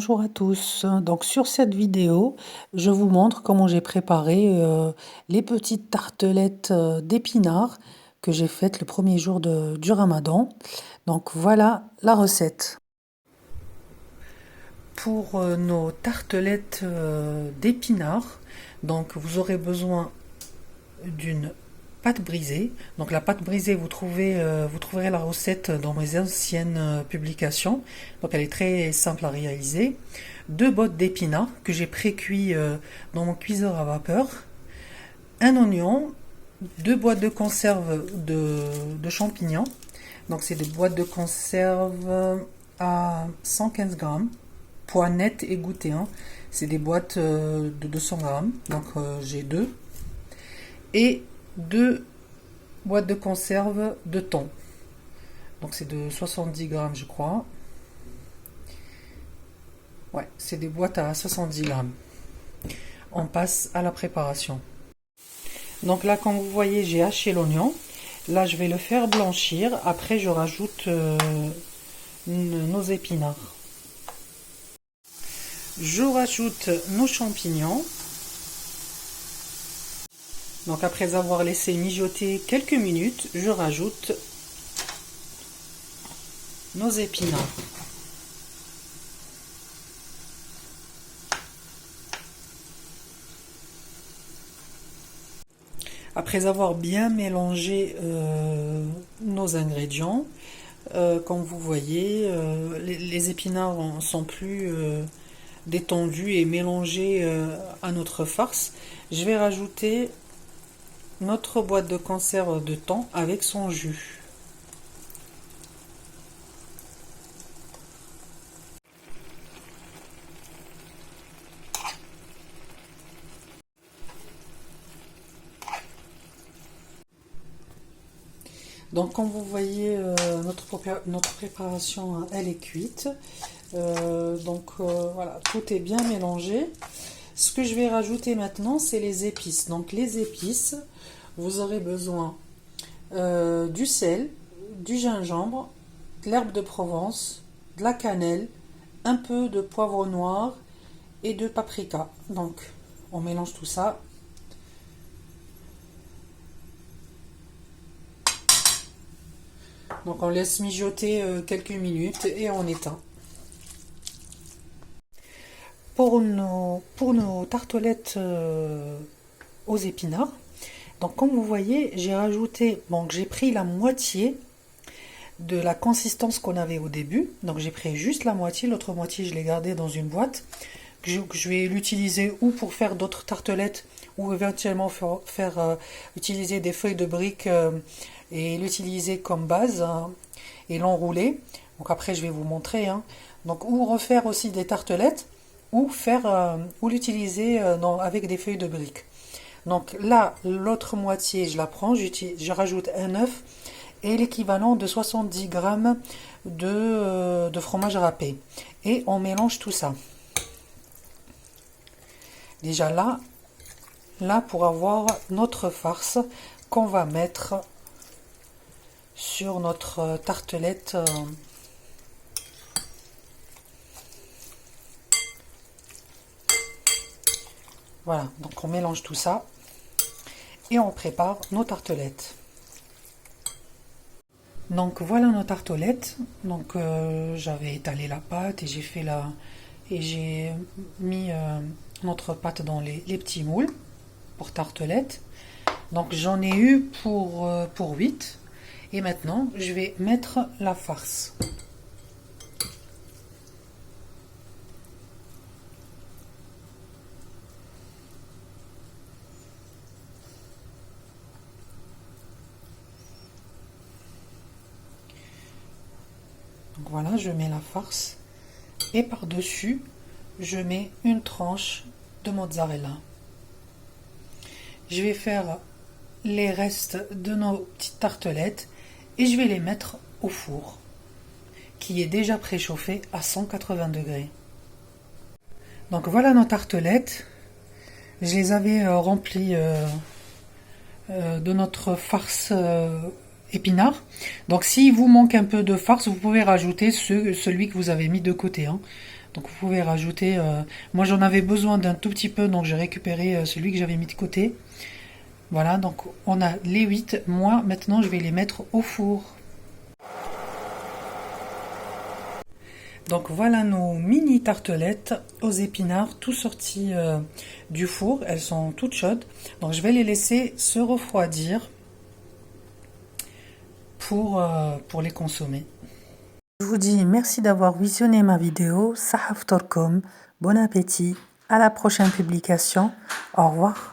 Bonjour à tous. Donc sur cette vidéo, je vous montre comment j'ai préparé les petites tartelettes d'épinards que j'ai faites le premier jour du Ramadan. Donc voilà la recette. Pour nos tartelettes d'épinards, donc vous aurez besoin d'une pâte brisée. Donc la pâte brisée, vous trouverez la recette dans mes anciennes publications. Donc elle est très simple à réaliser. 2 bottes d'épinards que j'ai pré-cuit dans mon cuiseur à vapeur. Un oignon, 2 boîtes de conserve de champignons. Donc c'est des boîtes de conserve à 115 grammes. Poids net égoutté, hein. C'est des boîtes de 200 grammes. Donc j'ai 2. Et 2 boîtes de conserve de thon. Donc c'est de 70 grammes, je crois. Ouais, c'est des boîtes à 70 grammes. On passe à la préparation. Donc là, comme vous voyez, j'ai haché l'oignon. Là, je vais le faire blanchir. Après, je rajoute nos épinards. Je rajoute nos champignons. Donc après avoir laissé mijoter quelques minutes, je rajoute nos épinards. Après avoir bien mélangé nos ingrédients, comme vous voyez, les épinards ne sont plus détendus et mélangés à notre farce. Je vais rajouter notre boîte de conserve de thon avec son jus. Donc comme vous voyez, notre préparation, elle est cuite. Voilà, tout est bien mélangé. Ce que je vais rajouter maintenant, c'est les épices. Donc les épices, vous aurez besoin du sel, du gingembre, de l'herbe de Provence, de la cannelle, un peu de poivre noir et de paprika. Donc on mélange tout ça. Donc on laisse mijoter quelques minutes et on éteint. Pour nos tartelettes aux épinards, donc comme vous voyez, j'ai rajouté, j'ai pris la moitié de la consistance qu'on avait au début. Donc j'ai pris juste la moitié, l'autre moitié je l'ai gardée dans une boîte. Je vais l'utiliser ou pour faire d'autres tartelettes ou éventuellement utiliser des feuilles de briques et l'utiliser comme base, hein, et l'enrouler. Donc après je vais vous montrer, hein. Donc ou refaire aussi des tartelettes ou l'utiliser avec des feuilles de briques. Donc là, l'autre moitié, je la prends, je rajoute un œuf et l'équivalent de 70 grammes de fromage râpé. Et on mélange tout ça. Déjà là pour avoir notre farce qu'on va mettre sur notre tartelette. Voilà, donc on mélange tout ça et on prépare nos tartelettes. Donc voilà nos tartelettes. Donc j'avais étalé la pâte et j'ai mis notre pâte dans les petits moules pour tartelettes. Donc j'en ai eu pour 8. Et maintenant je vais mettre la farce. Donc voilà, je mets la farce et par-dessus, je mets une tranche de mozzarella. Je vais faire les restes de nos petites tartelettes et je vais les mettre au four qui est déjà préchauffé à 180 degrés. Donc voilà nos tartelettes. Je les avais remplies de notre farce épinards. Donc s'il vous manque un peu de farce, vous pouvez rajouter celui que vous avez mis de côté, hein. Donc vous pouvez rajouter, moi j'en avais besoin d'un tout petit peu, donc j'ai récupéré celui que j'avais mis de côté. Voilà, donc on a les 8. Moi maintenant je vais les mettre au four. Donc voilà nos mini tartelettes aux épinards, tout sorties du four. Elles sont toutes chaudes. Donc je vais les laisser se refroidir pour les consommer. Je vous dis merci d'avoir visionné ma vidéo. Sahaf Torkom, bon appétit, à la prochaine publication. Au revoir.